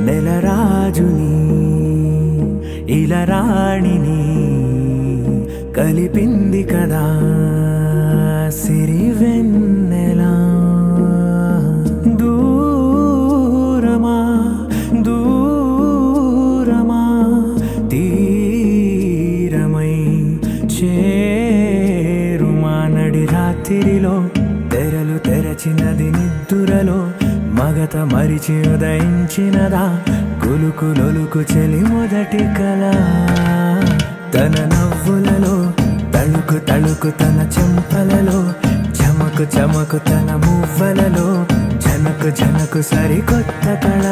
నెలరాజుని ఇలరాణిని కలిపింది కదా సిరివెన్నెలా. దూరమా దూరమా తీరమై చేరుమా నడి రాత్రిలో తెరలు తెరచినది నిద్దురలో మగత మరిచి ఉదయించినదా కులుకులొలుకు చెలి మొదటి కళ. తన నవ్వులలో తళుకు తళుకు తన చెంపలలో చమకు చమకు తన మువ్వలలో జనకు జనకు సరికొత్త కళ.